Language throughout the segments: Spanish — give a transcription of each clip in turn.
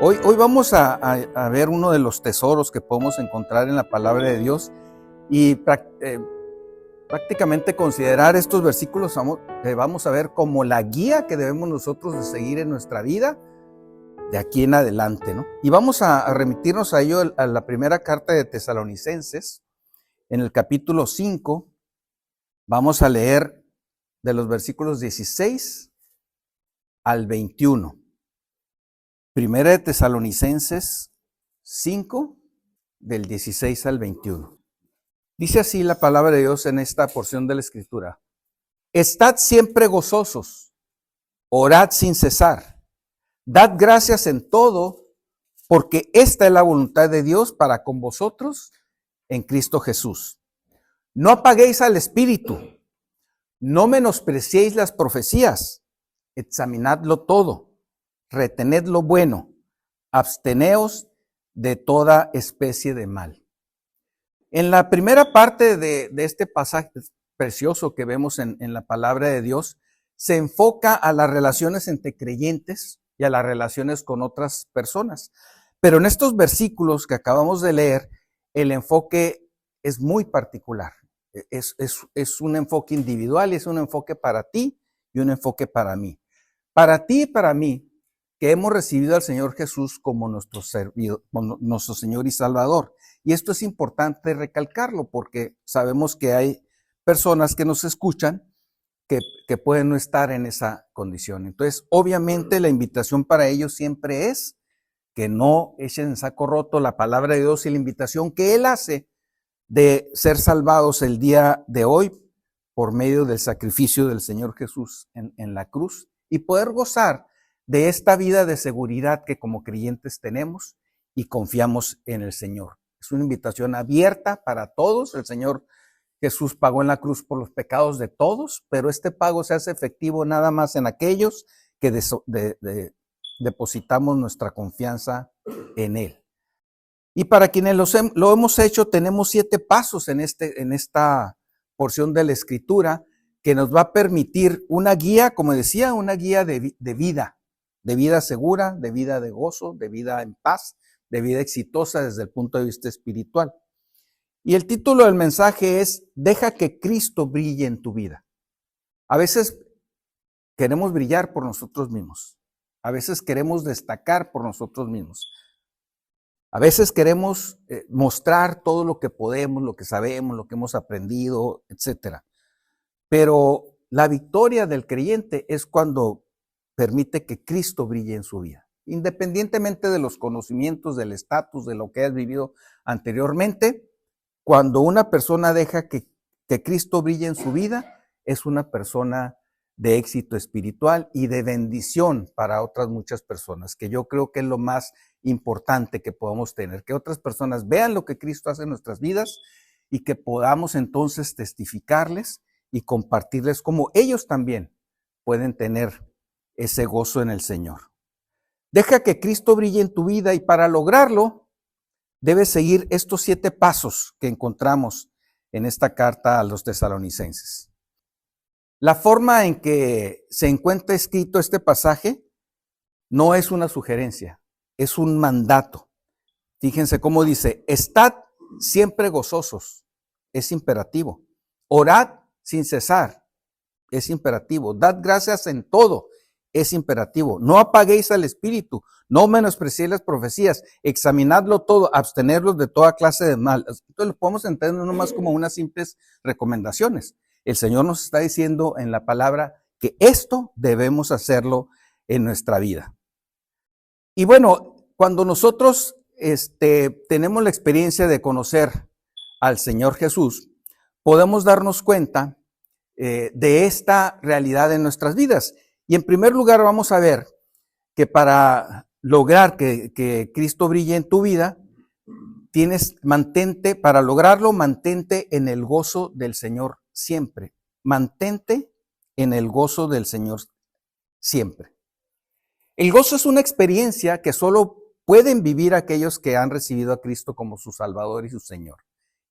Hoy vamos a ver uno de los tesoros que podemos encontrar en la palabra de Dios y prácticamente considerar estos versículos que vamos a ver como la guía que debemos nosotros de seguir en nuestra vida de aquí en adelante, ¿no? Y vamos a remitirnos a ello, a la primera carta de Tesalonicenses, en el capítulo 5, vamos a leer de los versículos 16 al 21. Primera de Tesalonicenses 5, del 16 al 21. Dice así la palabra de Dios en esta porción de la Escritura. Estad siempre gozosos, orad sin cesar, dad gracias en todo, porque esta es la voluntad de Dios para con vosotros en Cristo Jesús. No apaguéis al Espíritu, no menospreciéis las profecías, examinadlo todo. Retened lo bueno, absteneos de toda especie de mal. En la primera parte de este pasaje precioso que vemos en la palabra de Dios, se enfoca a las relaciones entre creyentes y a las relaciones con otras personas. Pero en estos versículos que acabamos de leer, el enfoque es muy particular. Es un enfoque individual, es un enfoque para ti y un enfoque para mí. Para ti y para mí, que hemos recibido al Señor Jesús como nuestro Señor y Salvador. Y esto es importante recalcarlo porque sabemos que hay personas que nos escuchan que pueden no estar en esa condición. Entonces, obviamente la invitación para ellos siempre es que no echen en saco roto la palabra de Dios y la invitación que Él hace de ser salvados el día de hoy por medio del sacrificio del Señor Jesús en la cruz y poder gozar de esta vida de seguridad que como creyentes tenemos y confiamos en el Señor. Es una invitación abierta para todos. El Señor Jesús pagó en la cruz por los pecados de todos, pero este pago se hace efectivo nada más en aquellos que depositamos nuestra confianza en Él. Y para quienes lo hemos hecho, tenemos 7 pasos en esta porción de la Escritura que nos va a permitir una guía, como decía, una guía de vida segura, de vida de gozo, de vida en paz, de vida exitosa desde el punto de vista espiritual. Y el título del mensaje es, deja que Cristo brille en tu vida. A veces queremos brillar por nosotros mismos. A veces queremos destacar por nosotros mismos. A veces queremos mostrar todo lo que podemos, lo que sabemos, lo que hemos aprendido, etcétera. Pero la victoria del creyente es cuando permite que Cristo brille en su vida. Independientemente de los conocimientos, del estatus, de lo que has vivido anteriormente, cuando una persona deja que Cristo brille en su vida, es una persona de éxito espiritual y de bendición para otras muchas personas, que yo creo que es lo más importante que podamos tener, que otras personas vean lo que Cristo hace en nuestras vidas y que podamos entonces testificarles y compartirles cómo ellos también pueden tener ese gozo en el Señor. Deja que Cristo brille en tu vida y para lograrlo debes seguir estos 7 pasos que encontramos en esta carta a los tesalonicenses. La forma en que se encuentra escrito este pasaje no es una sugerencia, es un mandato. Fíjense cómo dice, estad siempre gozosos, es imperativo. Orad sin cesar, es imperativo. Dad gracias en todo, es imperativo. No apaguéis al Espíritu, no menospreciéis las profecías, examinadlo todo, abstenerlos de toda clase de mal. Entonces lo podemos entender nomás como unas simples recomendaciones. El Señor nos está diciendo en la palabra que esto debemos hacerlo en nuestra vida. Y bueno, cuando nosotros tenemos la experiencia de conocer al Señor Jesús, podemos darnos cuenta de esta realidad en nuestras vidas. Y en primer lugar vamos a ver que para lograr que Cristo brille en tu vida, para lograrlo, mantente en el gozo del Señor siempre. Mantente en el gozo del Señor siempre. El gozo es una experiencia que solo pueden vivir aquellos que han recibido a Cristo como su Salvador y su Señor.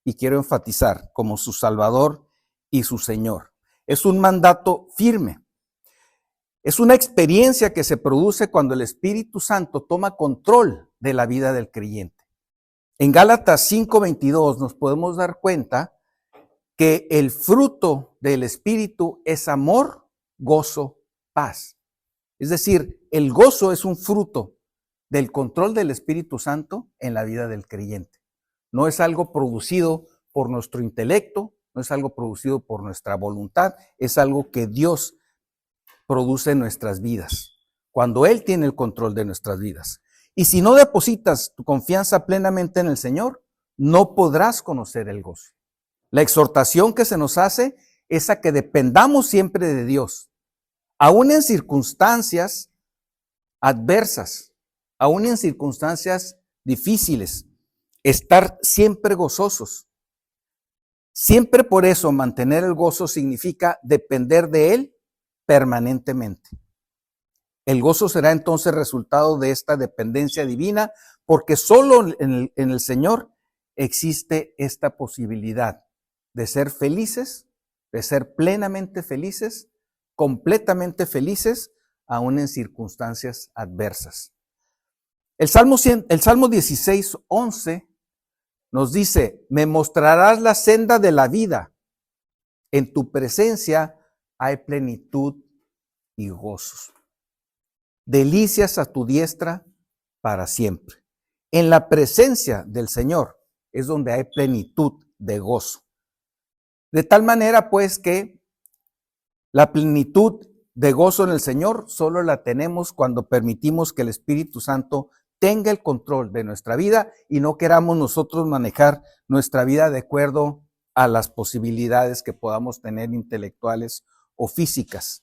Y quiero enfatizar, como su Salvador y su Señor. Es un mandato firme. Es una experiencia que se produce cuando el Espíritu Santo toma control de la vida del creyente. En Gálatas 5:22 nos podemos dar cuenta que el fruto del Espíritu es amor, gozo, paz. Es decir, el gozo es un fruto del control del Espíritu Santo en la vida del creyente. No es algo producido por nuestro intelecto, no es algo producido por nuestra voluntad, es algo que Dios produce en nuestras vidas, cuando Él tiene el control de nuestras vidas. Y si no depositas tu confianza plenamente en el Señor, no podrás conocer el gozo. La exhortación que se nos hace es a que dependamos siempre de Dios, aún en circunstancias adversas, aún en circunstancias difíciles, estar siempre gozosos. Siempre por eso mantener el gozo significa depender de Él permanentemente. El gozo será entonces resultado de esta dependencia divina, porque solo en el Señor existe esta posibilidad de ser felices, de ser plenamente felices, completamente felices, aún en circunstancias adversas. El Salmo 16:11 nos dice: me mostrarás la senda de la vida, en tu presencia hay plenitud y gozos. Delicias a tu diestra para siempre. En la presencia del Señor es donde hay plenitud de gozo. De tal manera, pues, que la plenitud de gozo en el Señor solo la tenemos cuando permitimos que el Espíritu Santo tenga el control de nuestra vida y no queramos nosotros manejar nuestra vida de acuerdo a las posibilidades que podamos tener intelectuales o físicas.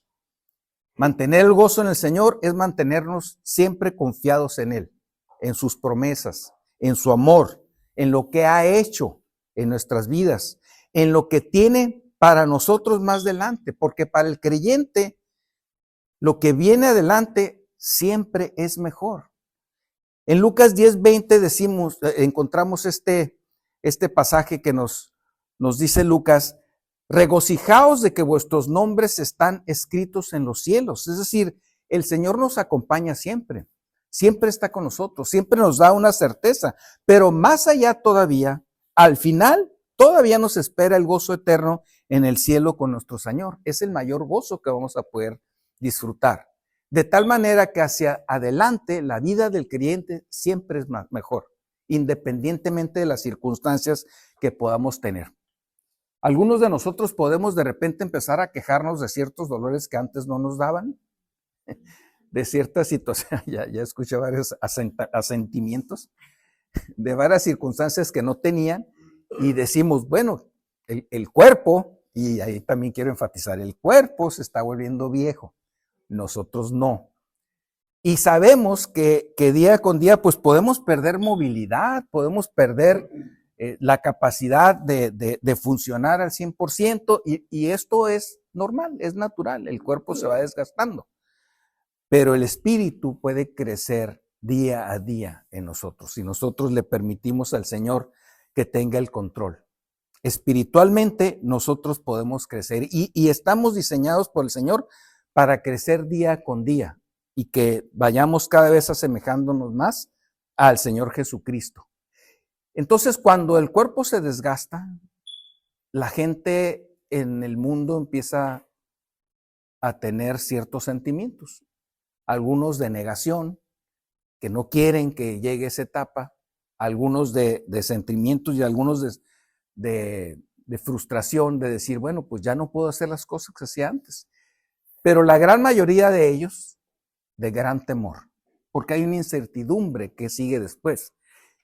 Mantener el gozo en el Señor es mantenernos siempre confiados en Él, en sus promesas, en su amor, en lo que ha hecho en nuestras vidas, en lo que tiene para nosotros más adelante, porque para el creyente lo que viene adelante siempre es mejor. En Lucas 10:20 encontramos este pasaje que nos dice Lucas: regocijaos de que vuestros nombres están escritos en los cielos. Es decir, el Señor nos acompaña siempre, siempre está con nosotros, siempre nos da una certeza, pero más allá todavía, al final, todavía nos espera el gozo eterno en el cielo con nuestro Señor. Es el mayor gozo que vamos a poder disfrutar. De tal manera que hacia adelante la vida del creyente siempre es mejor, independientemente de las circunstancias que podamos tener. Algunos de nosotros podemos de repente empezar a quejarnos de ciertos dolores que antes no nos daban, de ciertas situaciones, ya escuché varios asentimientos, de varias circunstancias que no tenían, y decimos, bueno, el cuerpo, y ahí también quiero enfatizar, el cuerpo se está volviendo viejo, nosotros no. Y sabemos que día con día pues podemos perder movilidad, podemos perder la capacidad de funcionar al 100%, y esto es normal, es natural, el cuerpo se va desgastando, pero el espíritu puede crecer día a día en nosotros, si nosotros le permitimos al Señor que tenga el control. Espiritualmente nosotros podemos crecer y estamos diseñados por el Señor para crecer día con día y que vayamos cada vez asemejándonos más al Señor Jesucristo. Entonces, cuando el cuerpo se desgasta, la gente en el mundo empieza a tener ciertos sentimientos, algunos de negación, que no quieren que llegue esa etapa, algunos de sentimientos y algunos de frustración, de decir, bueno, pues ya no puedo hacer las cosas que hacía antes. Pero la gran mayoría de ellos, de gran temor, porque hay una incertidumbre que sigue después.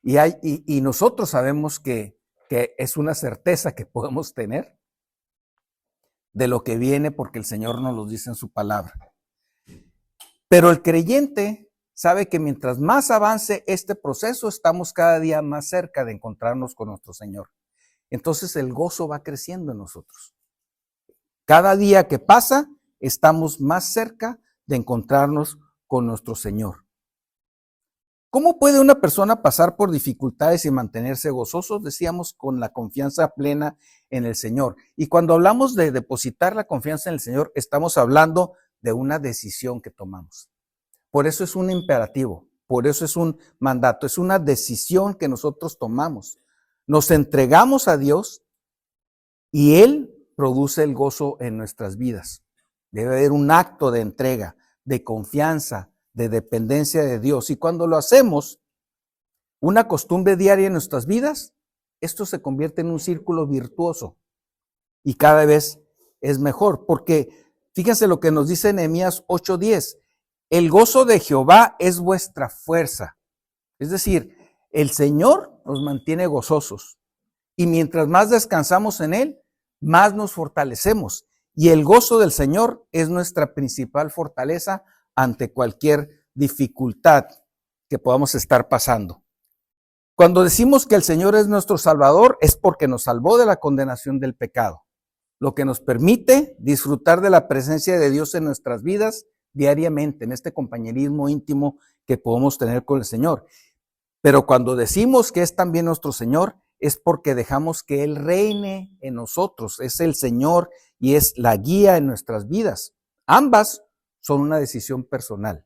Y nosotros sabemos que es una certeza que podemos tener de lo que viene, porque el Señor nos lo dice en su palabra. Pero el creyente sabe que mientras más avance este proceso, estamos cada día más cerca de encontrarnos con nuestro Señor. Entonces el gozo va creciendo en nosotros. Cada día que pasa, estamos más cerca de encontrarnos con nuestro Señor. ¿Cómo puede una persona pasar por dificultades y mantenerse gozoso? Decíamos, con la confianza plena en el Señor. Y cuando hablamos de depositar la confianza en el Señor, estamos hablando de una decisión que tomamos. Por eso es un imperativo, por eso es un mandato, es una decisión que nosotros tomamos. Nos entregamos a Dios y Él produce el gozo en nuestras vidas. Debe haber un acto de entrega, de confianza, de dependencia de Dios. Y cuando lo hacemos, una costumbre diaria en nuestras vidas, esto se convierte en un círculo virtuoso y cada vez es mejor, porque fíjense lo que nos dice Nehemías 8:10, el gozo de Jehová es vuestra fuerza. Es decir, el Señor nos mantiene gozosos y mientras más descansamos en Él, más nos fortalecemos. Y el gozo del Señor es nuestra principal fortaleza ante cualquier dificultad que podamos estar pasando. Cuando decimos que el Señor es nuestro Salvador, es porque nos salvó de la condenación del pecado, lo que nos permite disfrutar de la presencia de Dios en nuestras vidas diariamente, en este compañerismo íntimo que podemos tener con el Señor. Pero cuando decimos que es también nuestro Señor, es porque dejamos que Él reine en nosotros. Es el Señor y es la guía en nuestras vidas. Ambas son una decisión personal.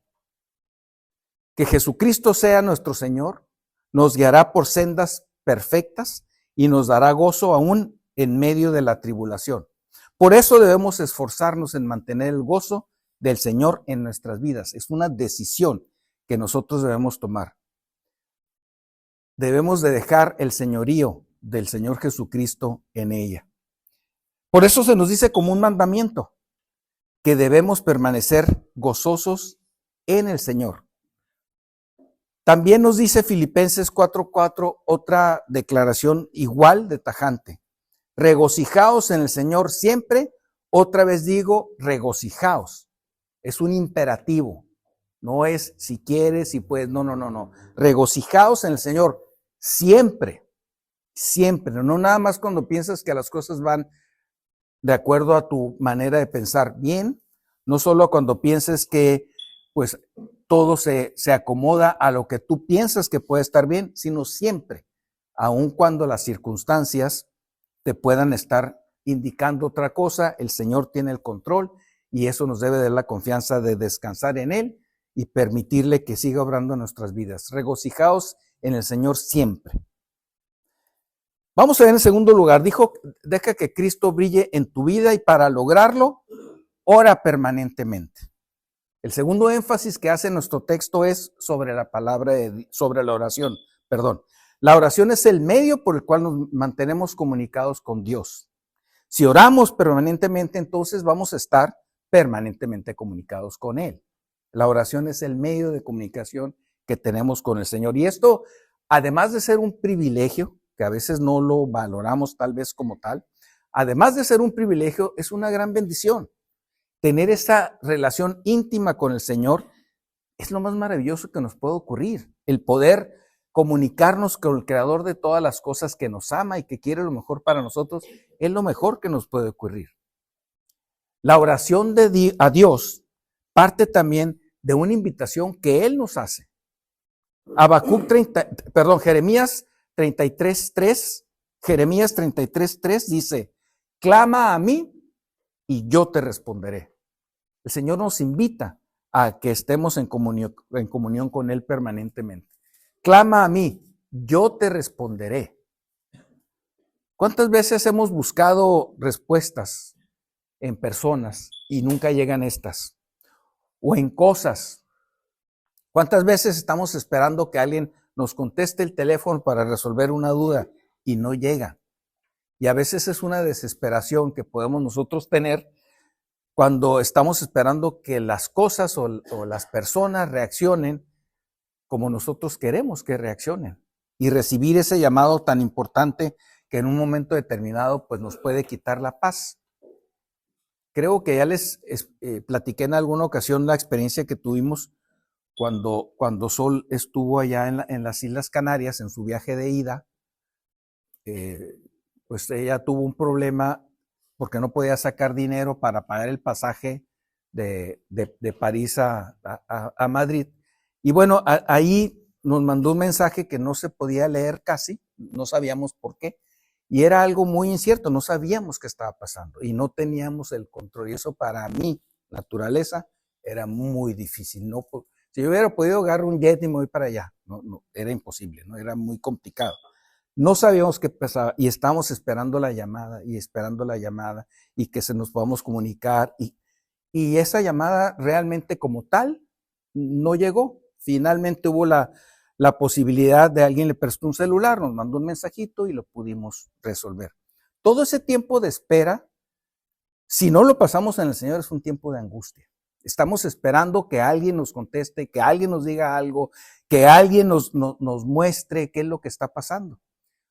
Que Jesucristo sea nuestro Señor nos guiará por sendas perfectas y nos dará gozo aún en medio de la tribulación. Por eso debemos esforzarnos en mantener el gozo del Señor en nuestras vidas. Es una decisión que nosotros debemos tomar. Debemos de dejar el señorío del Señor Jesucristo en ella. Por eso se nos dice como un mandamiento que debemos permanecer gozosos en el Señor. También nos dice Filipenses 4:4 otra declaración igual de tajante. Regocijaos en el Señor siempre. Otra vez digo, regocijaos. Es un imperativo. No es si quieres, si puedes. No. Regocijaos en el Señor siempre. Siempre. No nada más cuando piensas que las cosas van de acuerdo a tu manera de pensar bien. No solo cuando pienses que pues todo se acomoda a lo que tú piensas que puede estar bien, sino siempre, aun cuando las circunstancias te puedan estar indicando otra cosa, el Señor tiene el control y eso nos debe dar la confianza de descansar en Él y permitirle que siga obrando en nuestras vidas. Regocijaos en el Señor siempre. Vamos a ver en segundo lugar, dijo, deja que Cristo brille en tu vida y para lograrlo, ora permanentemente. El segundo énfasis que hace nuestro texto es sobre la sobre la oración. La oración es el medio por el cual nos mantenemos comunicados con Dios. Si oramos permanentemente, entonces vamos a estar permanentemente comunicados con Él. La oración es el medio de comunicación que tenemos con el Señor. Y esto, además de ser un privilegio, que a veces no lo valoramos tal vez como tal, además de ser un privilegio, es una gran bendición. Tener esa relación íntima con el Señor es lo más maravilloso que nos puede ocurrir. El poder comunicarnos con el Creador de todas las cosas, que nos ama y que quiere lo mejor para nosotros, es lo mejor que nos puede ocurrir. La oración a Dios parte también de una invitación que Él nos hace. Jeremías 33:3 dice, clama a mí y yo te responderé. El Señor nos invita a que estemos en comunión con Él permanentemente. Clama a mí, yo te responderé. ¿Cuántas veces hemos buscado respuestas en personas y nunca llegan estas? O en cosas. ¿Cuántas veces estamos esperando que alguien nos conteste el teléfono para resolver una duda y no llega? Y a veces es una desesperación que podemos nosotros tener cuando estamos esperando que las cosas o las personas reaccionen como nosotros queremos que reaccionen. Y recibir ese llamado tan importante que en un momento determinado pues nos puede quitar la paz. Creo que ya les platiqué en alguna ocasión la experiencia que tuvimos cuando Sol estuvo allá en las Islas Canarias en su viaje de ida. Pues ella tuvo un problema porque no podía sacar dinero para pagar el pasaje de París a Madrid. Y bueno, ahí nos mandó un mensaje que no se podía leer casi, no sabíamos por qué, y era algo muy incierto, no sabíamos qué estaba pasando y no teníamos el control. Y eso para mí naturaleza, era muy difícil. No, si yo hubiera podido agarrar un jet y me voy para allá, no, era imposible, no, era muy complicado. No sabíamos qué pasaba y estábamos esperando la llamada y que se nos podamos comunicar y esa llamada realmente como tal no llegó. Finalmente hubo la posibilidad de alguien le prestó un celular, nos mandó un mensajito y lo pudimos resolver. Todo ese tiempo de espera, si no lo pasamos en el Señor, es un tiempo de angustia. Estamos esperando que alguien nos conteste, que alguien nos diga algo, que alguien nos muestre qué es lo que está pasando.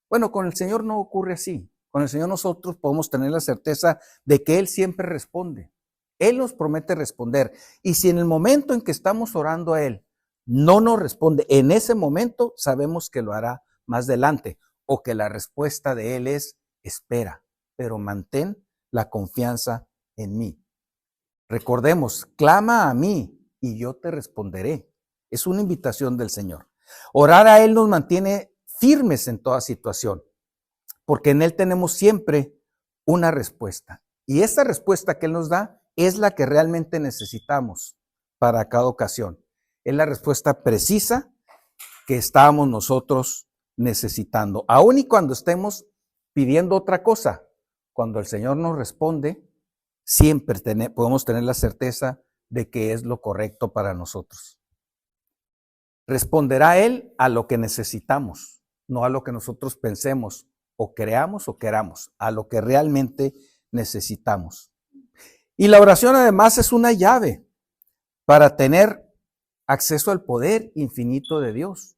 Bueno, con el Señor no ocurre así. Con el Señor nosotros podemos tener la certeza de que Él siempre responde. Él nos promete responder. Y si en el momento en que estamos orando a Él no nos responde, en ese momento sabemos que lo hará más adelante o que la respuesta de Él es espera, pero mantén la confianza en mí. Recordemos, clama a mí y yo te responderé. Es una invitación del Señor. Orar a Él nos mantiene firmes en toda situación, porque en Él tenemos siempre una respuesta. Y esta respuesta que Él nos da es la que realmente necesitamos para cada ocasión. Es la respuesta precisa que estamos nosotros necesitando. Aun y cuando estemos pidiendo otra cosa, cuando el Señor nos responde, siempre podemos tener la certeza de que es lo correcto para nosotros. Responderá Él a lo que necesitamos, no a lo que nosotros pensemos o creamos o queramos, a lo que realmente necesitamos. Y la oración además es una llave para tener acceso al poder infinito de Dios.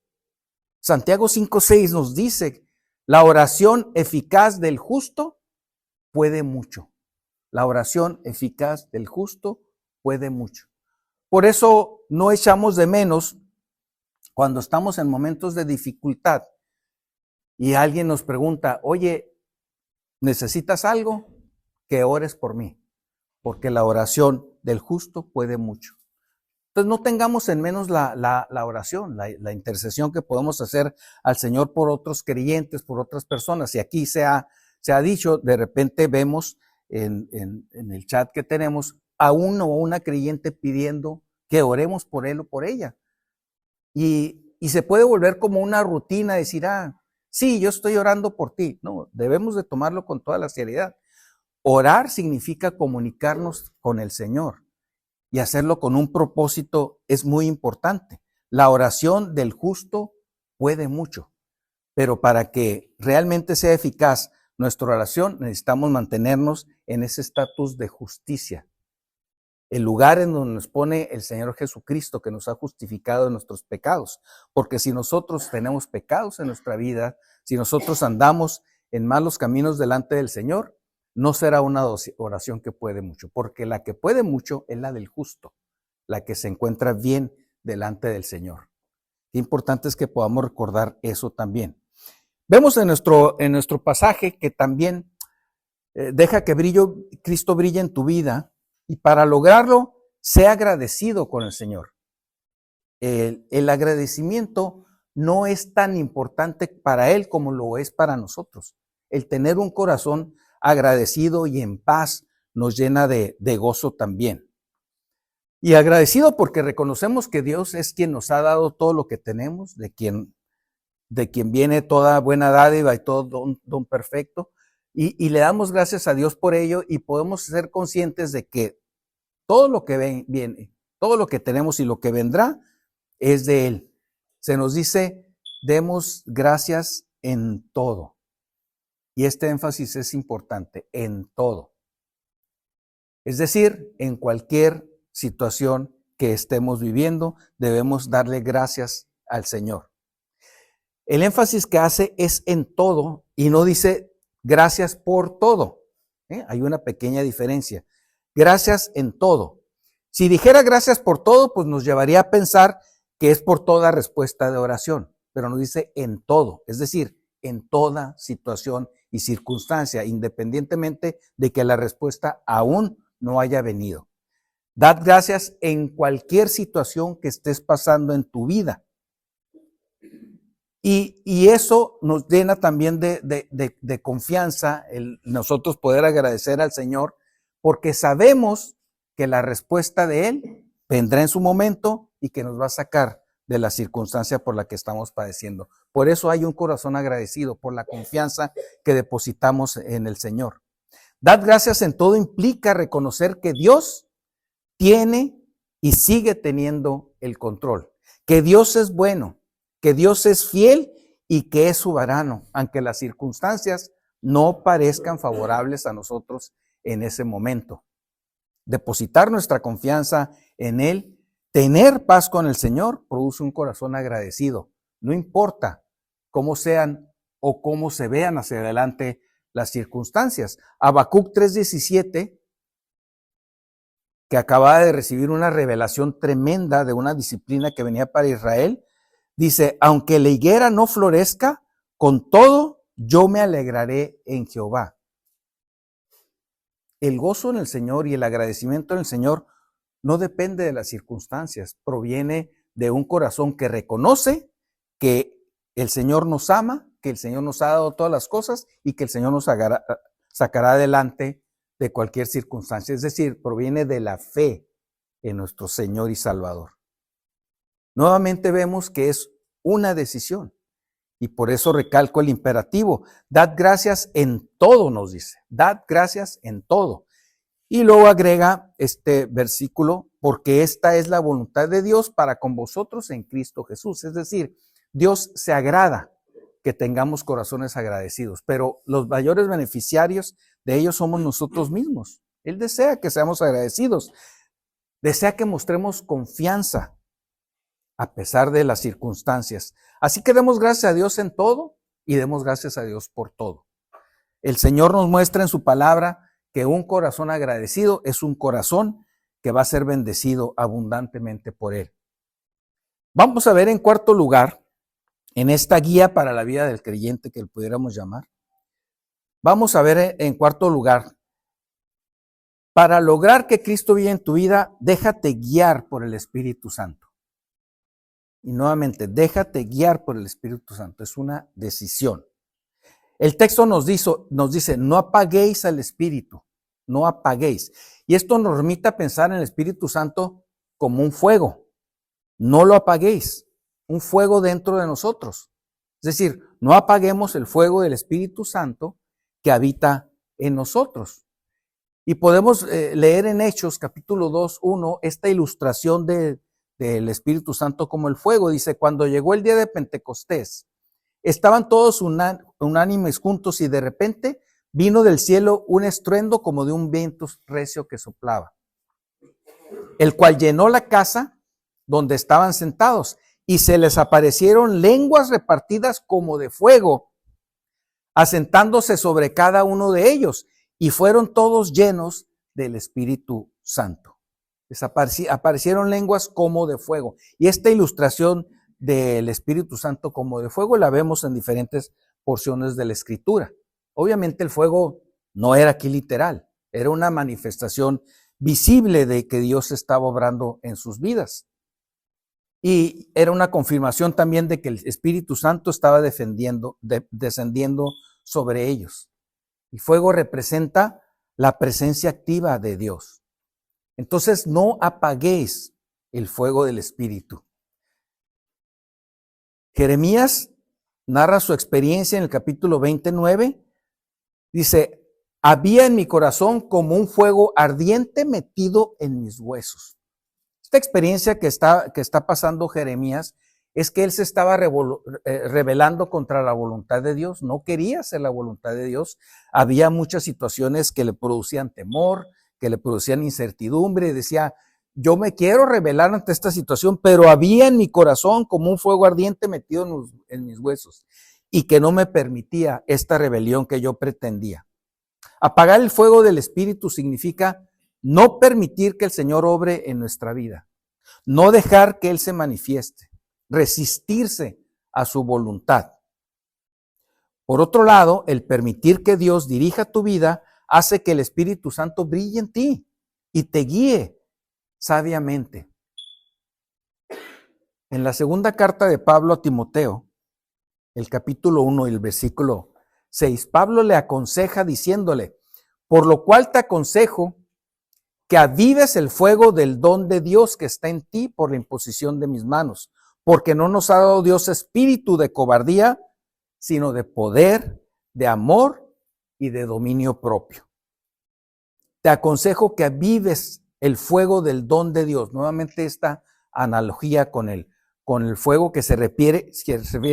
Santiago 5:6 nos dice, la oración eficaz del justo puede mucho. La oración eficaz del justo puede mucho. Por eso no echamos de menos cuando estamos en momentos de dificultad y alguien nos pregunta, oye, ¿necesitas algo? Que ores por mí, porque la oración del justo puede mucho. Entonces no tengamos en menos la oración, la intercesión que podemos hacer al Señor por otros creyentes, por otras personas. Y aquí se ha dicho, de repente vemos en el chat que tenemos a uno o una creyente pidiendo que oremos por él o por ella. Y se puede volver como una rutina, decir, sí, yo estoy orando por ti. No, debemos de tomarlo con toda la seriedad. Orar significa comunicarnos con el Señor y hacerlo con un propósito es muy importante. La oración del justo puede mucho, pero para que realmente sea eficaz nuestra oración necesitamos mantenernos en ese estatus de justicia. El lugar en donde nos pone el Señor Jesucristo, que nos ha justificado de nuestros pecados. Porque si nosotros tenemos pecados en nuestra vida, si nosotros andamos en malos caminos delante del Señor, no será una oración que puede mucho, porque la que puede mucho es la del justo, la que se encuentra bien delante del Señor. Qué importante es que podamos recordar eso también. Vemos en nuestro pasaje que también deja que Cristo brille en tu vida, y para lograrlo, sea agradecido con el Señor. El agradecimiento no es tan importante para Él como lo es para nosotros. El tener un corazón agradecido y en paz nos llena de gozo también. Y agradecido porque reconocemos que Dios es quien nos ha dado todo lo que tenemos, de quien viene toda buena dádiva y todo don perfecto. Y le damos gracias a Dios por ello y podemos ser conscientes de que todo lo que viene, todo lo que tenemos y lo que vendrá es de Él. Se nos dice, demos gracias en todo. Y este énfasis es importante, en todo. Es decir, en cualquier situación que estemos viviendo, debemos darle gracias al Señor. El énfasis que hace es en todo y no dice gracias por todo. Hay una pequeña diferencia. Gracias en todo. Si dijera gracias por todo, pues nos llevaría a pensar que es por toda respuesta de oración, pero nos dice en todo, es decir, en toda situación y circunstancia, independientemente de que la respuesta aún no haya venido. Dad gracias en cualquier situación que estés pasando en tu vida. Y eso nos llena también de confianza, nosotros poder agradecer al Señor, porque sabemos que la respuesta de Él vendrá en su momento y que nos va a sacar de la circunstancia por la que estamos padeciendo. Por eso hay un corazón agradecido, por la confianza que depositamos en el Señor. Dar gracias en todo implica reconocer que Dios tiene y sigue teniendo el control, que Dios es bueno, que Dios es fiel y que es soberano, aunque las circunstancias no parezcan favorables a nosotros en ese momento. Depositar nuestra confianza en Él, tener paz con el Señor, produce un corazón agradecido. No importa cómo sean o cómo se vean hacia adelante las circunstancias. Habacuc 3:17, que acababa de recibir una revelación tremenda de una disciplina que venía para Israel, dice, aunque la higuera no florezca, con todo yo me alegraré en Jehová. El gozo en el Señor y el agradecimiento en el Señor no depende de las circunstancias, proviene de un corazón que reconoce que el Señor nos ama, que el Señor nos ha dado todas las cosas y que el Señor nos sacará adelante de cualquier circunstancia. Es decir, proviene de la fe en nuestro Señor y Salvador. Nuevamente vemos que es una decisión y por eso recalco el imperativo. Dad gracias en todo, nos dice. Dad gracias en todo. Y luego agrega este versículo, porque esta es la voluntad de Dios para con vosotros en Cristo Jesús. Es decir, Dios se agrada que tengamos corazones agradecidos, pero los mayores beneficiarios de ellos somos nosotros mismos. Él desea que seamos agradecidos, desea que mostremos confianza a pesar de las circunstancias. Así que demos gracias a Dios en todo y demos gracias a Dios por todo. El Señor nos muestra en su palabra que un corazón agradecido es un corazón que va a ser bendecido abundantemente por Él. Vamos a ver en cuarto lugar, en esta guía para la vida del creyente que lo pudiéramos llamar, vamos a ver en cuarto lugar, para lograr que Cristo viva en tu vida, déjate guiar por el Espíritu Santo. Y nuevamente, déjate guiar por el Espíritu Santo, es una decisión. El texto nos dice, no apaguéis al Espíritu, no apaguéis. Y esto nos remite a pensar en el Espíritu Santo como un fuego. No lo apaguéis, un fuego dentro de nosotros. Es decir, no apaguemos el fuego del Espíritu Santo que habita en nosotros. Y podemos leer en Hechos capítulo 2:1 esta ilustración del Espíritu Santo como el fuego. Dice, cuando llegó el día de Pentecostés, estaban todos unánimes juntos y de repente vino del cielo un estruendo como de un viento recio que soplaba, el cual llenó la casa donde estaban sentados y se les aparecieron lenguas repartidas como de fuego, asentándose sobre cada uno de ellos, y fueron todos llenos del Espíritu Santo. Les aparecieron lenguas como de fuego. Y esta ilustración del Espíritu Santo como de fuego la vemos en diferentes porciones de la Escritura. Obviamente el fuego no era aquí literal, era una manifestación visible de que Dios estaba obrando en sus vidas. Y era una confirmación también de que el Espíritu Santo estaba descendiendo sobre ellos. Y fuego representa la presencia activa de Dios. Entonces no apaguéis el fuego del Espíritu. Jeremías narra su experiencia en el capítulo 29. Dice, había en mi corazón como un fuego ardiente metido en mis huesos. Esta experiencia que está pasando Jeremías es que él se estaba rebelando contra la voluntad de Dios, no quería hacer la voluntad de Dios. Había muchas situaciones que le producían temor, que le producían incertidumbre, y decía, yo me quiero rebelar ante esta situación, pero había en mi corazón como un fuego ardiente metido en mis huesos y que no me permitía esta rebelión que yo pretendía. Apagar el fuego del Espíritu significa no permitir que el Señor obre en nuestra vida, no dejar que Él se manifieste, resistirse a su voluntad. Por otro lado, el permitir que Dios dirija tu vida hace que el Espíritu Santo brille en ti y te guíe sabiamente. En la segunda carta de Pablo a Timoteo, el capítulo 1 y el versículo 6, Pablo le aconseja diciéndole, por lo cual te aconsejo que avives el fuego del don de Dios que está en ti por la imposición de mis manos, porque no nos ha dado Dios espíritu de cobardía, sino de poder, de amor y de dominio propio. Te aconsejo que avives el fuego del don de Dios. Nuevamente esta analogía con el fuego que se refiere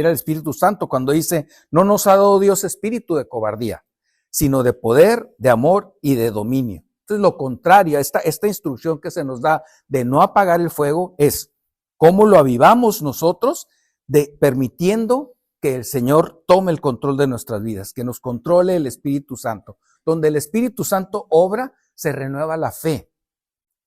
al Espíritu Santo cuando dice, no nos ha dado Dios espíritu de cobardía, sino de poder, de amor y de dominio. Entonces lo contrario, esta instrucción que se nos da de no apagar el fuego es cómo lo avivamos nosotros, permitiendo que el Señor tome el control de nuestras vidas, que nos controle el Espíritu Santo. Donde el Espíritu Santo obra, se renueva la fe,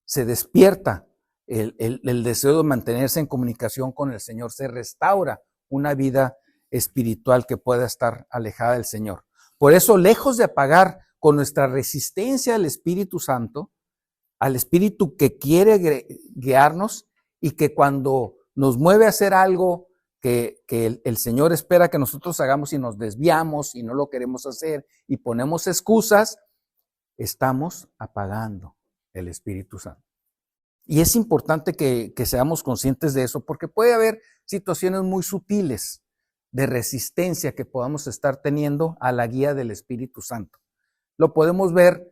se despierta el deseo de mantenerse en comunicación con el Señor, se restaura una vida espiritual que pueda estar alejada del Señor. Por eso, lejos de apagar con nuestra resistencia al Espíritu Santo, al Espíritu que quiere guiarnos y que cuando nos mueve a hacer algo que el Señor espera que nosotros hagamos y nos desviamos y no lo queremos hacer y ponemos excusas, estamos apagando el Espíritu Santo. Y es importante que seamos conscientes de eso, porque puede haber situaciones muy sutiles de resistencia que podamos estar teniendo a la guía del Espíritu Santo. Lo podemos ver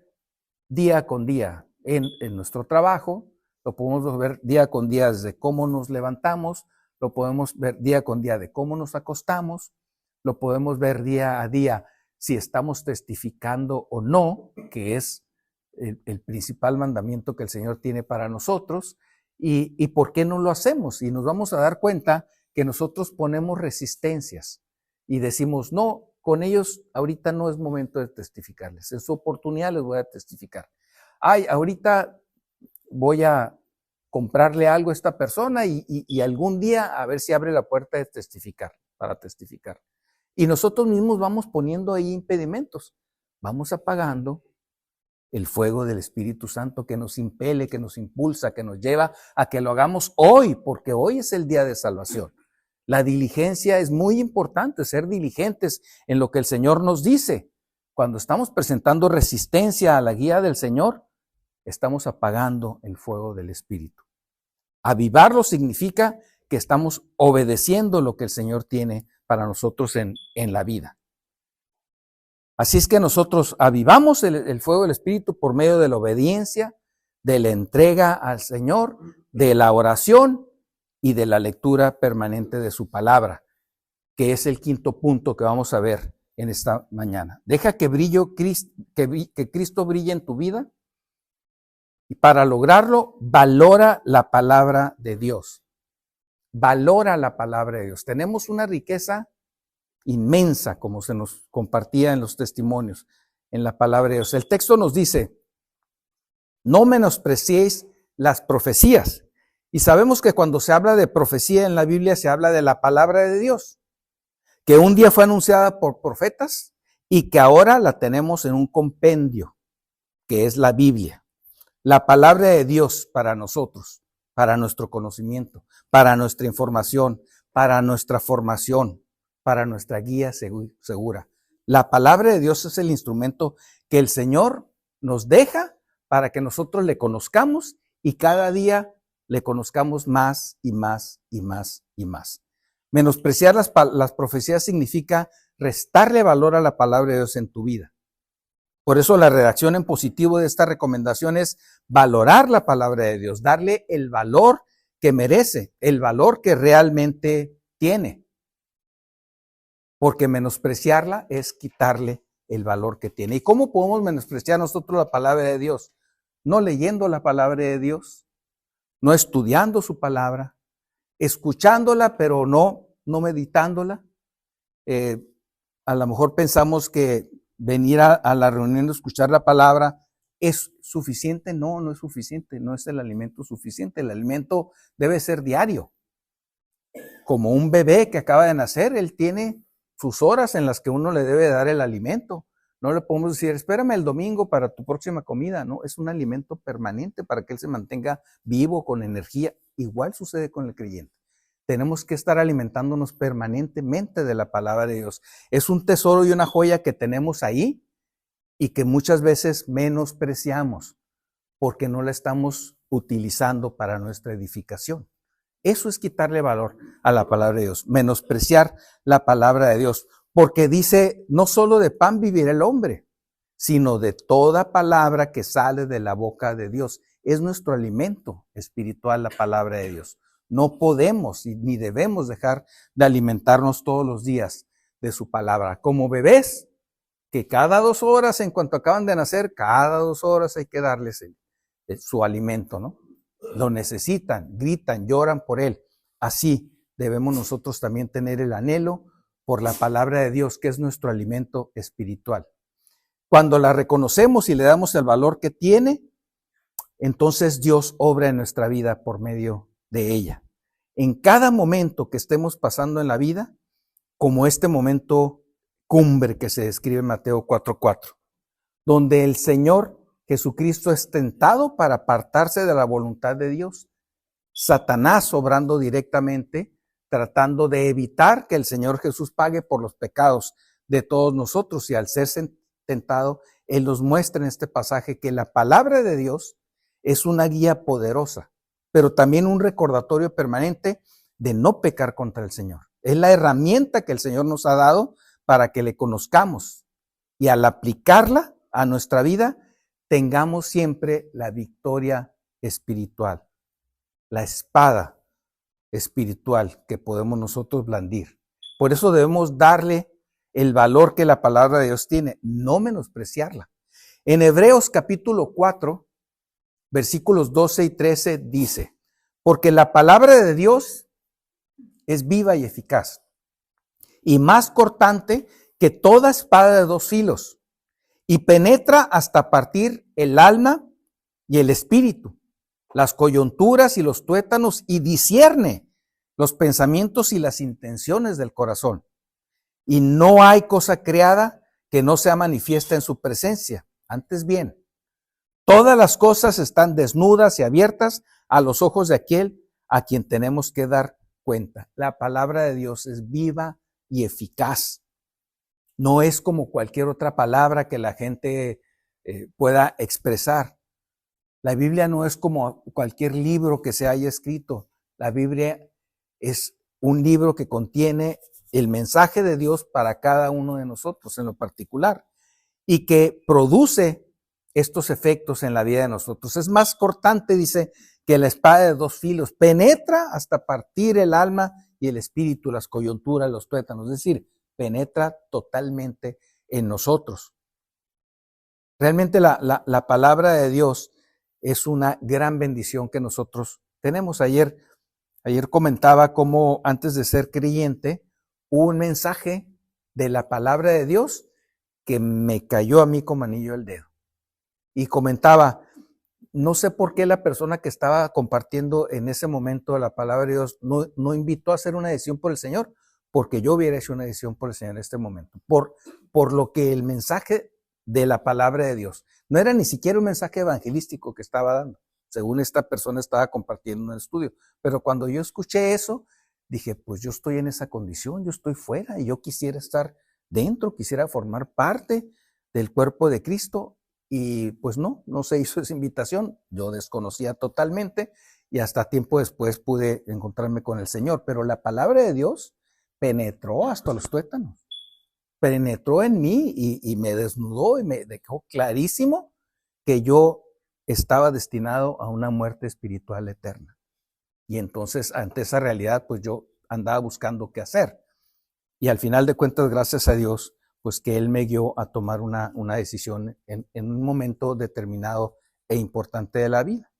día con día en nuestro trabajo, lo podemos ver día con día desde cómo nos levantamos, lo podemos ver día con día de cómo nos acostamos, lo podemos ver día a día si estamos testificando o no, que es el principal mandamiento que el Señor tiene para nosotros, y por qué no lo hacemos. Y nos vamos a dar cuenta que nosotros ponemos resistencias y decimos, no, con ellos ahorita no es momento de testificarles, en su oportunidad les voy a testificar. Ay, ahorita voy a comprarle algo a esta persona y algún día a ver si abre la puerta de testificar, para testificar. Y nosotros mismos vamos poniendo ahí impedimentos, vamos apagando el fuego del Espíritu Santo que nos impele, que nos impulsa, que nos lleva a que lo hagamos hoy, porque hoy es el día de salvación. La diligencia es muy importante, ser diligentes en lo que el Señor nos dice. Cuando estamos presentando resistencia a la guía del Señor, estamos apagando el fuego del Espíritu. Avivarlo significa que estamos obedeciendo lo que el Señor tiene para nosotros en la vida. Así es que nosotros avivamos el fuego del Espíritu por medio de la obediencia, de la entrega al Señor, de la oración y de la lectura permanente de su palabra, que es el quinto punto que vamos a ver en esta mañana. Deja que Cristo brille en tu vida y para lograrlo, valora la palabra de Dios. Valora la palabra de Dios. Tenemos una riqueza inmensa, como se nos compartía en los testimonios, en la palabra de Dios. El texto nos dice, no menospreciéis las profecías. Y sabemos que cuando se habla de profecía en la Biblia, se habla de la palabra de Dios, que un día fue anunciada por profetas y que ahora la tenemos en un compendio, que es la Biblia. La palabra de Dios para nosotros, para nuestro conocimiento, para nuestra información, para nuestra formación, para nuestra guía segura. La palabra de Dios es el instrumento que el Señor nos deja para que nosotros le conozcamos y cada día le conozcamos más y más y más y más. Menospreciar las profecías significa restarle valor a la palabra de Dios en tu vida. Por eso la redacción en positivo de esta recomendación es valorar la palabra de Dios, darle el valor que merece, el valor que realmente tiene. Porque menospreciarla es quitarle el valor que tiene. ¿Y cómo podemos menospreciar nosotros la palabra de Dios? No leyendo la palabra de Dios, no estudiando su palabra, escuchándola pero no meditándola. A lo mejor pensamos que venir a la reunión y escuchar la palabra es suficiente. No, no es suficiente, no es el alimento suficiente. El alimento debe ser diario. Como un bebé que acaba de nacer, él tiene sus horas en las que uno le debe dar el alimento. No le podemos decir, espérame el domingo para tu próxima comida. No, es un alimento permanente para que él se mantenga vivo, con energía. Igual sucede con el creyente. Tenemos que estar alimentándonos permanentemente de la palabra de Dios. Es un tesoro y una joya que tenemos ahí y que muchas veces menospreciamos. porque no la estamos utilizando para nuestra edificación. Eso es quitarle valor a la palabra de Dios, menospreciar la palabra de Dios, porque dice, no solo de pan vivirá el hombre, sino de toda palabra que sale de la boca de Dios. Es nuestro alimento espiritual la palabra de Dios. No podemos ni debemos dejar de alimentarnos todos los días de su palabra. Como bebés, que cada 2 horas, en cuanto acaban de nacer, cada 2 horas hay que darles su alimento, ¿no? Lo necesitan, gritan, lloran por él. Así debemos nosotros también tener el anhelo por la palabra de Dios, que es nuestro alimento espiritual. Cuando la reconocemos y le damos el valor que tiene, entonces Dios obra en nuestra vida por medio de ella. En cada momento que estemos pasando en la vida, como este momento cumbre que se describe en Mateo 4:4, donde el Señor Jesucristo es tentado para apartarse de la voluntad de Dios. Satanás obrando directamente, tratando de evitar que el Señor Jesús pague por los pecados de todos nosotros. Y al ser tentado, Él nos muestra en este pasaje que la palabra de Dios es una guía poderosa, pero también un recordatorio permanente de no pecar contra el Señor. Es la herramienta que el Señor nos ha dado para que le conozcamos y al aplicarla a nuestra vida, tengamos siempre la victoria espiritual, la espada espiritual que podemos nosotros blandir. Por eso debemos darle el valor que la palabra de Dios tiene, no menospreciarla. En Hebreos capítulo 4, versículos 12 y 13 dice, porque la palabra de Dios es viva y eficaz, y más cortante que toda espada de 2 filos, y penetra hasta partir el alma y el espíritu, las coyunturas y los tuétanos, y discierne los pensamientos y las intenciones del corazón. Y no hay cosa creada que no sea manifiesta en su presencia. Antes bien, todas las cosas están desnudas y abiertas a los ojos de aquel a quien tenemos que dar cuenta. La palabra de Dios es viva y eficaz. No es como cualquier otra palabra que la gente pueda expresar. La Biblia no es como cualquier libro que se haya escrito. La Biblia es un libro que contiene el mensaje de Dios para cada uno de nosotros en lo particular y que produce estos efectos en la vida de nosotros. Es más cortante, dice, que la espada de 2 filos. Penetra hasta partir el alma y el espíritu, las coyunturas, los tuétanos. Es decir, penetra totalmente en nosotros. Realmente la palabra de Dios es una gran bendición que nosotros tenemos. Ayer comentaba cómo antes de ser creyente hubo un mensaje de la palabra de Dios que me cayó a mí como anillo al dedo. Y comentaba, no sé por qué la persona que estaba compartiendo en ese momento la palabra de Dios no invitó a hacer una decisión por el Señor, porque yo hubiera hecho una decisión por el Señor en este momento, por lo que el mensaje de la palabra de Dios no era ni siquiera un mensaje evangelístico que estaba dando, según esta persona estaba compartiendo en el estudio. Pero cuando yo escuché eso, dije, pues yo estoy en esa condición, yo estoy fuera y yo quisiera estar dentro, quisiera formar parte del cuerpo de Cristo. Y pues no se hizo esa invitación, yo desconocía totalmente y hasta tiempo después pude encontrarme con el Señor. Pero la palabra de Dios penetró hasta los tuétanos, penetró en mí y me desnudó y me dejó clarísimo que yo estaba destinado a una muerte espiritual eterna. Y entonces, ante esa realidad, pues yo andaba buscando qué hacer. Y al final de cuentas, gracias a Dios, pues que Él me guió a tomar una decisión en un momento determinado e importante de la vida.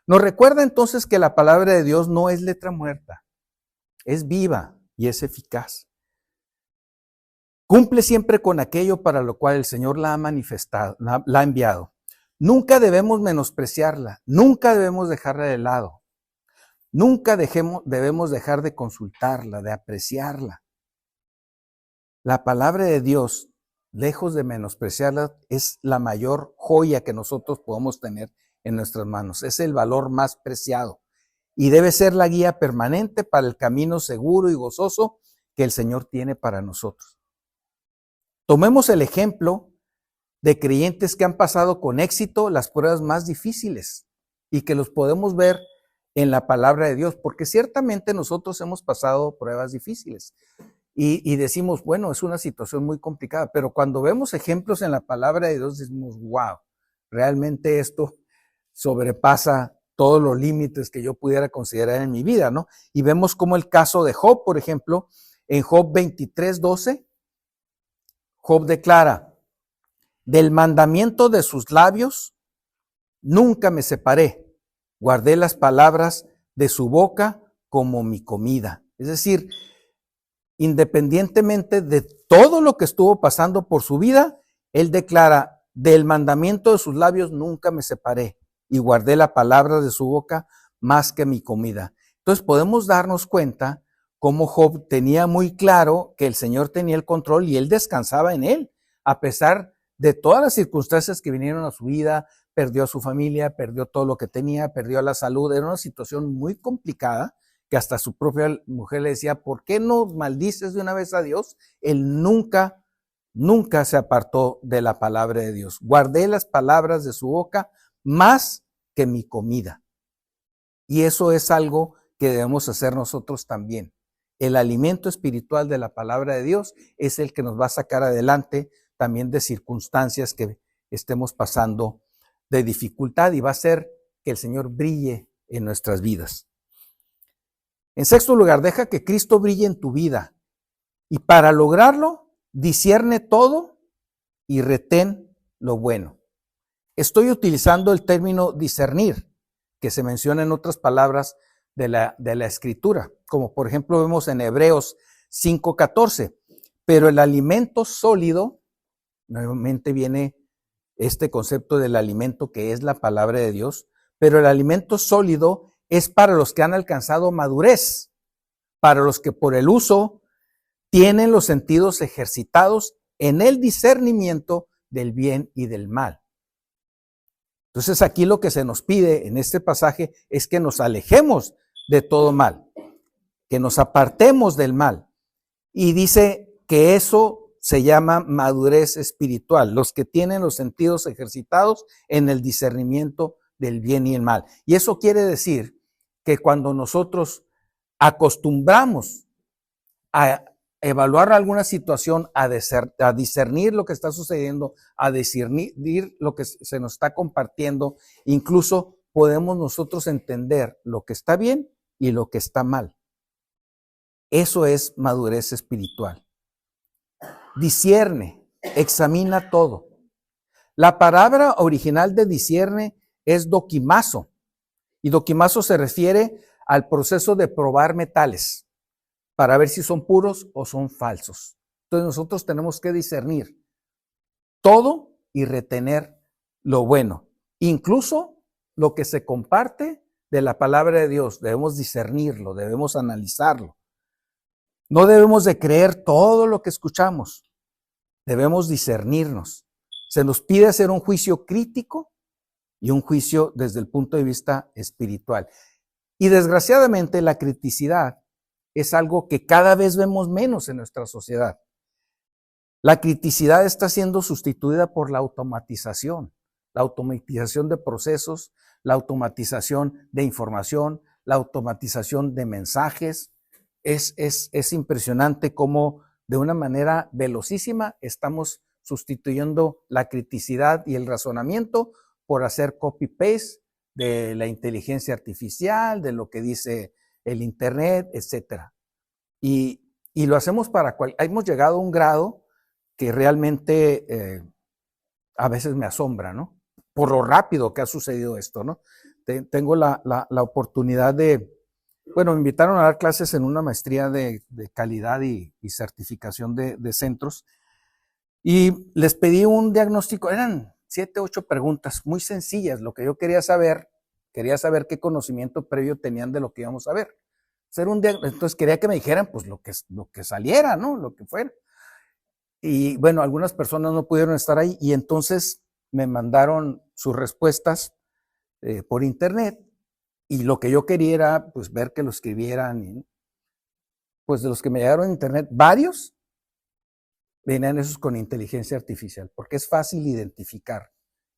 Nos recuerda entonces que la palabra de Dios no es letra muerta, es viva y es eficaz. Cumple siempre con aquello para lo cual el Señor la ha manifestado, la ha enviado. Nunca debemos menospreciarla, nunca debemos dejarla de lado, nunca debemos dejar de consultarla, de apreciarla. La palabra de Dios, lejos de menospreciarla, es la mayor joya que nosotros podemos tener en nuestras manos. Es el valor más preciado y debe ser la guía permanente para el camino seguro y gozoso que el Señor tiene para nosotros. Tomemos el ejemplo de creyentes que han pasado con éxito las pruebas más difíciles y que los podemos ver en la palabra de Dios, porque ciertamente nosotros hemos pasado pruebas difíciles y decimos, bueno, es una situación muy complicada, pero cuando vemos ejemplos en la palabra de Dios decimos, wow, realmente esto sobrepasa todos los límites que yo pudiera considerar en mi vida, ¿no? Y vemos como el caso de Job, por ejemplo, en Job 23:12, Job declara, del mandamiento de sus labios nunca me separé, guardé las palabras de su boca como mi comida. Es decir, independientemente de todo lo que estuvo pasando por su vida, él declara, del mandamiento de sus labios nunca me separé y guardé la palabra de su boca más que mi comida. Entonces podemos darnos cuenta cómo Job tenía muy claro que el Señor tenía el control y él descansaba en él, a pesar de todas las circunstancias que vinieron a su vida. Perdió a su familia, perdió todo lo que tenía, perdió la salud. Era una situación muy complicada que hasta su propia mujer le decía, ¿por qué no maldices de una vez a Dios? Él nunca se apartó de la palabra de Dios. Guardé las palabras de su boca más que mi comida. Y eso es algo que debemos hacer nosotros también. El alimento espiritual de la palabra de Dios es el que nos va a sacar adelante también de circunstancias que estemos pasando de dificultad y va a hacer que el Señor brille en nuestras vidas. En sexto lugar, deja que Cristo brille en tu vida y para lograrlo, discierne todo y retén lo bueno. Estoy utilizando el término discernir, que se menciona en otras palabras de la Escritura, como por ejemplo vemos en Hebreos 5:14, pero el alimento sólido, nuevamente viene este concepto del alimento que es la palabra de Dios, pero el alimento sólido es para los que han alcanzado madurez, para los que por el uso tienen los sentidos ejercitados en el discernimiento del bien y del mal. Entonces aquí lo que se nos pide en este pasaje es que nos alejemos de todo mal, que nos apartemos del mal. Y dice que eso se llama madurez espiritual, los que tienen los sentidos ejercitados en el discernimiento del bien y el mal. Y eso quiere decir que cuando nosotros acostumbramos a evaluar alguna situación, a discernir lo que está sucediendo, a discernir lo que se nos está compartiendo, incluso podemos nosotros entender lo que está bien y lo que está mal. Eso es madurez espiritual. Discierne, examina todo. La palabra original de discierne es doquimazo, y doquimazo se refiere al proceso de probar metales para ver si son puros o son falsos. Entonces nosotros tenemos que discernir todo y retener lo bueno. Incluso lo que se comparte de la palabra de Dios, debemos discernirlo, debemos analizarlo. No debemos de creer todo lo que escuchamos, debemos discernirnos. Se nos pide hacer un juicio crítico y un juicio desde el punto de vista espiritual. Y desgraciadamente la criticidad es algo que cada vez vemos menos en nuestra sociedad. La criticidad está siendo sustituida por la automatización de procesos, la automatización de información, la automatización de mensajes. Es impresionante cómo de una manera velocísima estamos sustituyendo la criticidad y el razonamiento por hacer copy-paste de la inteligencia artificial, de lo que dice el internet, etcétera. Y lo hacemos hemos llegado a un grado que realmente a veces me asombra, ¿no? Por lo rápido que ha sucedido esto, ¿no? Tengo la oportunidad me invitaron a dar clases en una maestría de calidad y certificación de centros, y les pedí un diagnóstico, eran 7, 8 preguntas muy sencillas. Lo que yo quería saber qué conocimiento previo tenían de lo que íbamos a ver. Entonces quería que me dijeran pues lo que saliera, ¿no? Lo que fuera. Y bueno, algunas personas no pudieron estar ahí y entonces me mandaron sus respuestas por internet, y lo que yo quería era pues ver que lo escribieran. Y, pues de los que me llegaron en internet, varios venían esos con inteligencia artificial, porque es fácil identificar.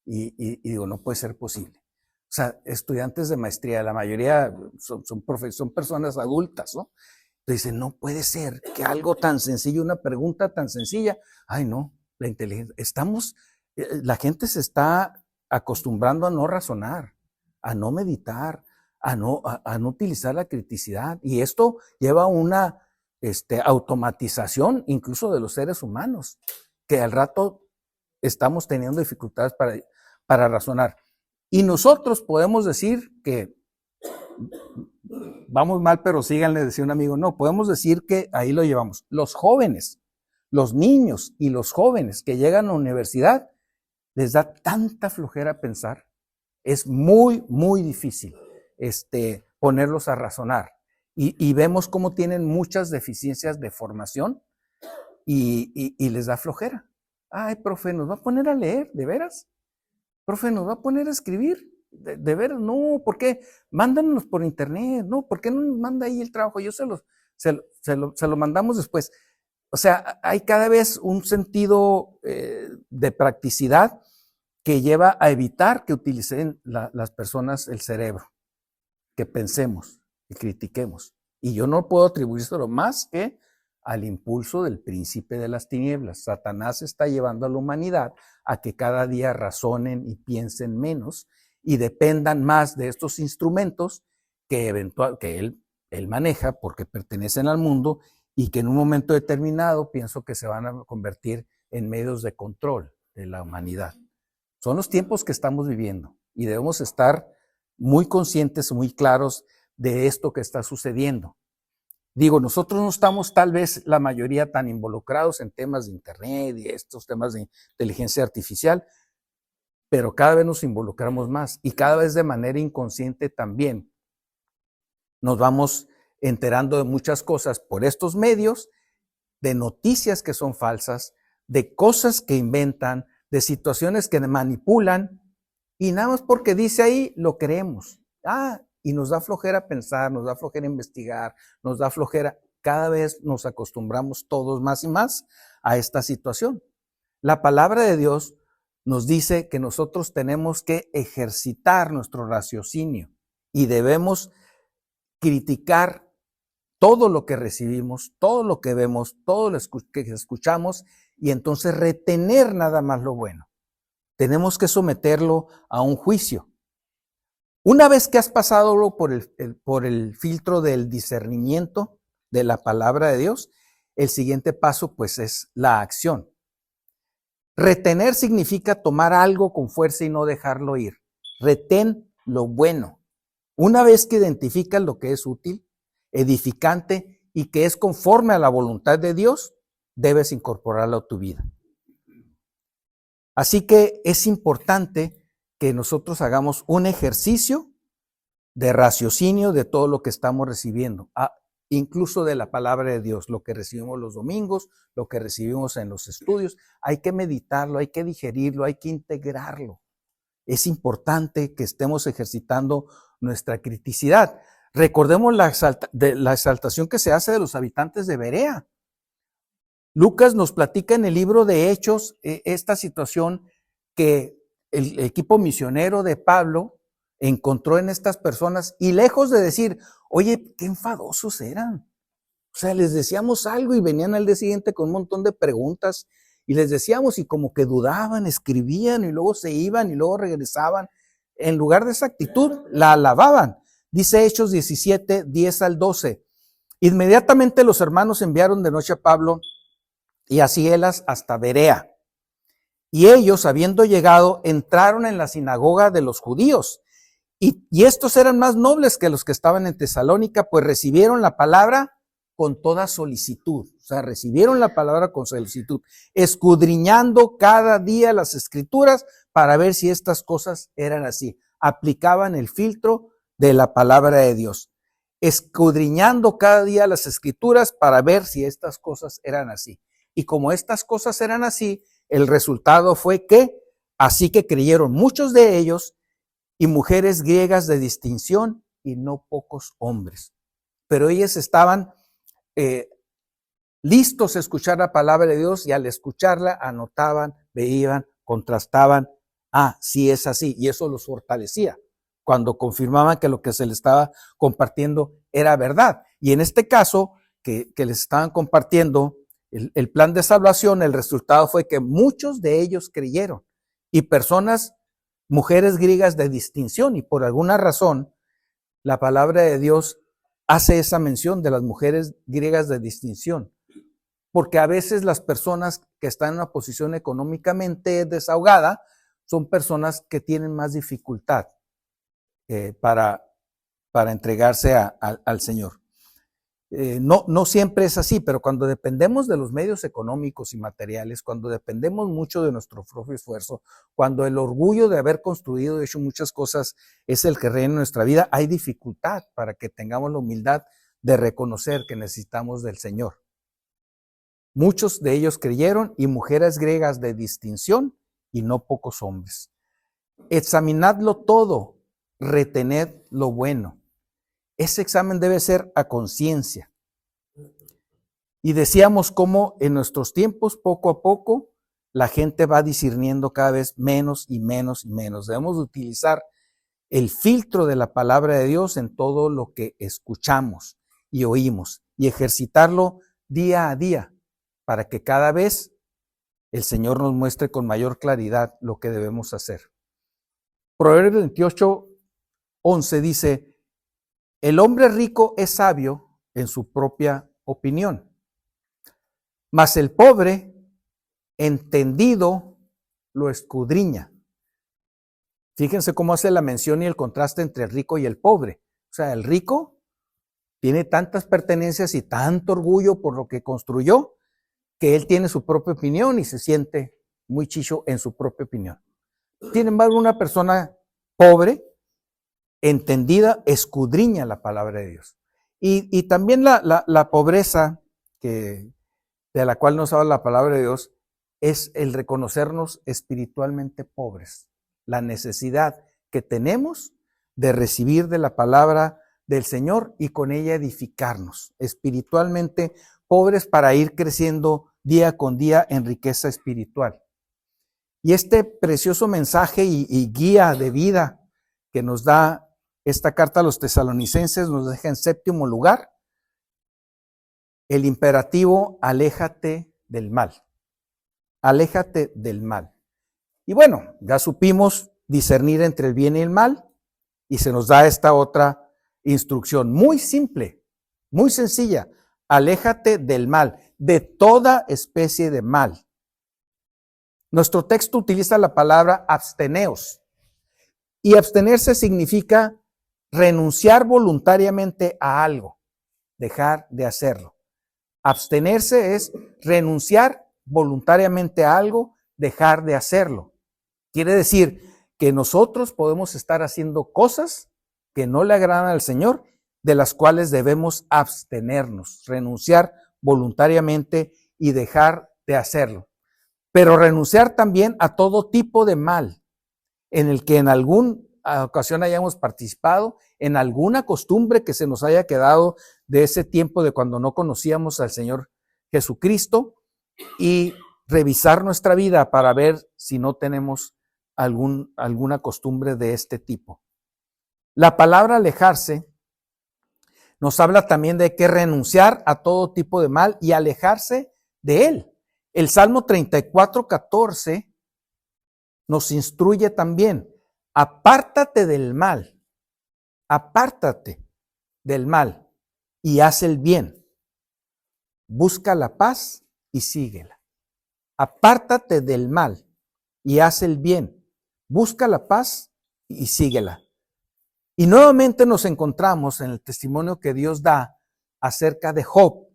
Y digo, no puede ser posible. O sea, estudiantes de maestría, la mayoría son personas adultas, ¿no? Entonces dicen, no puede ser que algo tan sencillo, una pregunta tan sencilla, ay no, la inteligencia, la gente se está acostumbrando a no razonar, a no meditar, a no utilizar la criticidad, y esto lleva a una automatización incluso de los seres humanos, que al rato estamos teniendo dificultades para razonar. Y nosotros podemos decir que vamos mal, pero síganle, decía un amigo. No, podemos decir que ahí lo llevamos. Los jóvenes, los niños y los jóvenes que llegan a la universidad, les da tanta flojera pensar. Es muy, muy difícil ponerlos a razonar. Y vemos cómo tienen muchas deficiencias de formación y les da flojera. Ay, profe, ¿nos va a poner a leer? ¿De veras? Profe, ¿nos va a poner a escribir? ¿De veras? No, ¿por qué? Mándanos por internet, ¿no? ¿Por qué no nos manda ahí el trabajo? Yo se lo mandamos después. O sea, hay cada vez un sentido de practicidad que lleva a evitar que utilicen las personas el cerebro, que pensemos, que critiquemos. Y yo no puedo atribuírselo más que al impulso del príncipe de las tinieblas. Satanás está llevando a la humanidad a que cada día razonen y piensen menos y dependan más de estos instrumentos que él maneja porque pertenecen al mundo y que en un momento determinado pienso que se van a convertir en medios de control de la humanidad. Son los tiempos que estamos viviendo y debemos estar muy conscientes, muy claros de esto que está sucediendo. Digo, nosotros no estamos tal vez la mayoría tan involucrados en temas de internet y estos temas de inteligencia artificial, pero cada vez nos involucramos más y cada vez de manera inconsciente también nos vamos enterando de muchas cosas por estos medios, de noticias que son falsas, de cosas que inventan, de situaciones que manipulan y nada más porque dice ahí lo creemos. Y nos da flojera pensar, nos da flojera investigar, nos da flojera. Cada vez nos acostumbramos todos más y más a esta situación. La palabra de Dios nos dice que nosotros tenemos que ejercitar nuestro raciocinio y debemos criticar todo lo que recibimos, todo lo que vemos, todo lo que escuchamos y entonces retener nada más lo bueno. Tenemos que someterlo a un juicio. Una vez que has pasado por el filtro del discernimiento de la palabra de Dios, el siguiente paso pues es la acción. Retener significa tomar algo con fuerza y no dejarlo ir. Retén lo bueno. Una vez que identificas lo que es útil, edificante y que es conforme a la voluntad de Dios, debes incorporarlo a tu vida. Así que es importante que nosotros hagamos un ejercicio de raciocinio de todo lo que estamos recibiendo, incluso de la palabra de Dios, lo que recibimos los domingos, lo que recibimos en los estudios. Hay que meditarlo, hay que digerirlo, hay que integrarlo. Es importante que estemos ejercitando nuestra criticidad. Recordemos la exaltación que se hace de los habitantes de Berea. Lucas nos platica en el libro de Hechos esta situación que el equipo misionero de Pablo encontró en estas personas y lejos de decir, oye, qué enfadosos eran. O sea, les decíamos algo y venían al día siguiente con un montón de preguntas y les decíamos y como que dudaban, escribían y luego se iban y luego regresaban. En lugar de esa actitud, la alababan. Dice Hechos 17, 10 al 12. Inmediatamente los hermanos enviaron de noche a Pablo y a Silas hasta Berea. Y ellos, habiendo llegado, entraron en la sinagoga de los judíos. Y estos eran más nobles que los que estaban en Tesalónica, pues recibieron la palabra con toda solicitud. O sea, recibieron la palabra con solicitud, escudriñando cada día las escrituras para ver si estas cosas eran así. Aplicaban el filtro de la palabra de Dios, escudriñando cada día las escrituras para ver si estas cosas eran así. Y como estas cosas eran así, el resultado fue que, así que creyeron muchos de ellos y mujeres griegas de distinción y no pocos hombres. Pero ellas estaban listos a escuchar la palabra de Dios y al escucharla anotaban, veían, contrastaban, sí es así, y eso los fortalecía cuando confirmaban que lo que se les estaba compartiendo era verdad. Y en este caso, que les estaban compartiendo el plan de salvación, el resultado fue que muchos de ellos creyeron, y personas, mujeres griegas de distinción, y por alguna razón, la palabra de Dios hace esa mención de las mujeres griegas de distinción, porque a veces las personas que están en una posición económicamente desahogada son personas que tienen más dificultad para entregarse al Señor. No siempre es así, pero cuando dependemos de los medios económicos y materiales, cuando dependemos mucho de nuestro propio esfuerzo, cuando el orgullo de haber construido y hecho muchas cosas es el que reina en nuestra vida, hay dificultad para que tengamos la humildad de reconocer que necesitamos del Señor. Muchos de ellos creyeron, y mujeres griegas de distinción, y no pocos hombres. Examinadlo todo, retened lo bueno. Ese examen debe ser a conciencia. Y decíamos cómo en nuestros tiempos, poco a poco, la gente va discerniendo cada vez menos y menos y menos. Debemos utilizar el filtro de la palabra de Dios en todo lo que escuchamos y oímos, y ejercitarlo día a día para que cada vez el Señor nos muestre con mayor claridad lo que debemos hacer. Proverbios 28:11 dice: el hombre rico es sabio en su propia opinión, mas el pobre, entendido, lo escudriña. Fíjense cómo hace la mención y el contraste entre el rico y el pobre. O sea, el rico tiene tantas pertenencias y tanto orgullo por lo que construyó, que él tiene su propia opinión y se siente muy chicho en su propia opinión. Sin embargo, una persona pobre, entendida, escudriña la palabra de Dios. Y también la pobreza de la cual nos habla la palabra de Dios es el reconocernos espiritualmente pobres, la necesidad que tenemos de recibir de la palabra del Señor y con ella edificarnos, espiritualmente pobres para ir creciendo día con día en riqueza espiritual. Y este precioso mensaje y guía de vida que nos da esta carta a los tesalonicenses nos deja en séptimo lugar el imperativo: aléjate del mal. Aléjate del mal. Y bueno, ya supimos discernir entre el bien y el mal, y se nos da esta otra instrucción muy simple, muy sencilla: aléjate del mal, de toda especie de mal. Nuestro texto utiliza la palabra absteneos, y abstenerse significa renunciar voluntariamente a algo, dejar de hacerlo. Abstenerse es renunciar voluntariamente a algo, dejar de hacerlo. Quiere decir que nosotros podemos estar haciendo cosas que no le agradan al Señor, de las cuales debemos abstenernos, renunciar voluntariamente y dejar de hacerlo. Pero renunciar también a todo tipo de mal en el que en alguna ocasión hayamos participado, en alguna costumbre que se nos haya quedado de ese tiempo de cuando no conocíamos al Señor Jesucristo, y revisar nuestra vida para ver si no tenemos alguna costumbre de este tipo. La palabra alejarse nos habla también de que renunciar a todo tipo de mal y alejarse de él. El Salmo 34:14 nos instruye también: apártate del mal y haz el bien. Busca la paz y síguela. Apártate del mal y haz el bien. Busca la paz y síguela. Y nuevamente nos encontramos en el testimonio que Dios da acerca de Job,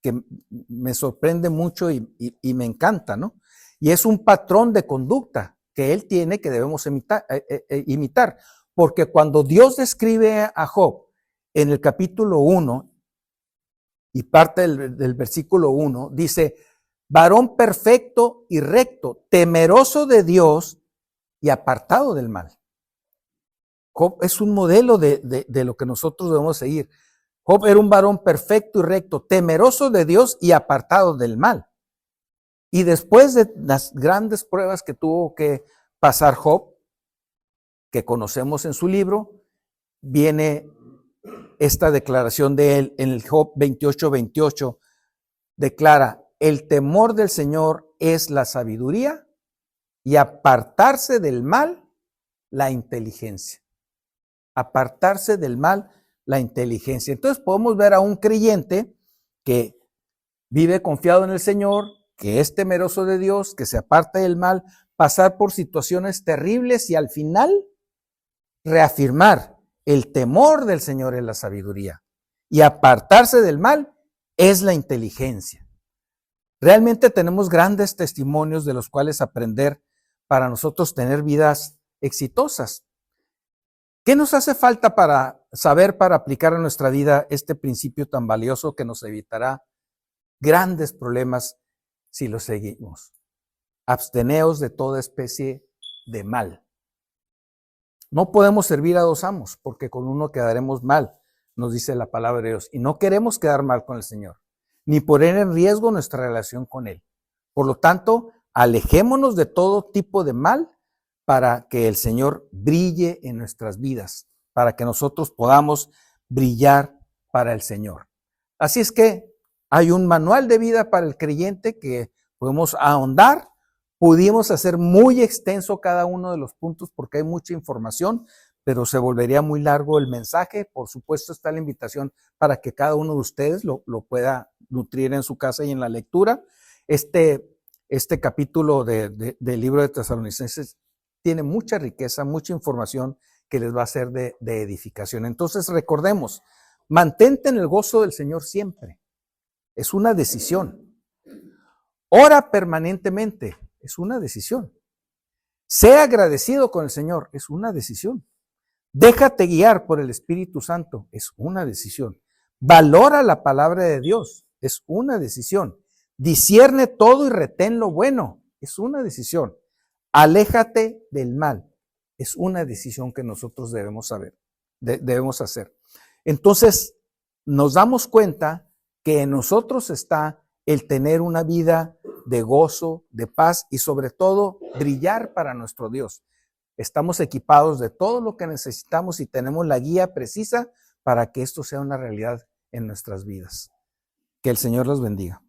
que me sorprende mucho y me encanta, ¿no? Y es un patrón de conducta que él tiene, que debemos imitar. Porque cuando Dios describe a Job en el capítulo 1 y parte del versículo 1, dice: varón perfecto y recto, temeroso de Dios y apartado del mal. Job es un modelo de lo que nosotros debemos seguir. Job era un varón perfecto y recto, temeroso de Dios y apartado del mal. Y después de las grandes pruebas que tuvo que pasar Job, que conocemos en su libro, viene esta declaración de él en el Job 28:28. Declara, el temor del Señor es la sabiduría y apartarse del mal, la inteligencia. Apartarse del mal, la inteligencia. Entonces podemos ver a un creyente que vive confiado en el Señor, que es temeroso de Dios, que se aparta del mal, pasar por situaciones terribles y al final reafirmar el temor del Señor es la sabiduría y apartarse del mal es la inteligencia. Realmente tenemos grandes testimonios de los cuales aprender para nosotros tener vidas exitosas. ¿Qué nos hace falta para saber, para aplicar a nuestra vida este principio tan valioso que nos evitará grandes problemas si lo seguimos? Absteneos de toda especie de mal. No podemos servir a dos amos porque con uno quedaremos mal, nos dice la palabra de Dios. Y no queremos quedar mal con el Señor, ni poner en riesgo nuestra relación con Él. Por lo tanto, alejémonos de todo tipo de mal para que el Señor brille en nuestras vidas, para que nosotros podamos brillar para el Señor. Así es que hay un manual de vida para el creyente que podemos ahondar. Pudimos hacer muy extenso cada uno de los puntos porque hay mucha información, pero se volvería muy largo el mensaje. Por supuesto está la invitación para que cada uno de ustedes lo pueda nutrir en su casa y en la lectura. Este capítulo del libro de Tesalonicenses tiene mucha riqueza, mucha información que les va a ser de edificación. Entonces recordemos, mantente en el gozo del Señor siempre. Es una decisión. Ora permanentemente. Es una decisión. Sé agradecido con el Señor. Es una decisión. Déjate guiar por el Espíritu Santo. Es una decisión. Valora la palabra de Dios. Es una decisión. Discierne todo y retén lo bueno. Es una decisión. Aléjate del mal. Es una decisión que nosotros debemos hacer. Entonces, nos damos cuenta que en nosotros está el tener una vida de gozo, de paz y sobre todo brillar para nuestro Dios. Estamos equipados de todo lo que necesitamos y tenemos la guía precisa para que esto sea una realidad en nuestras vidas. Que el Señor los bendiga.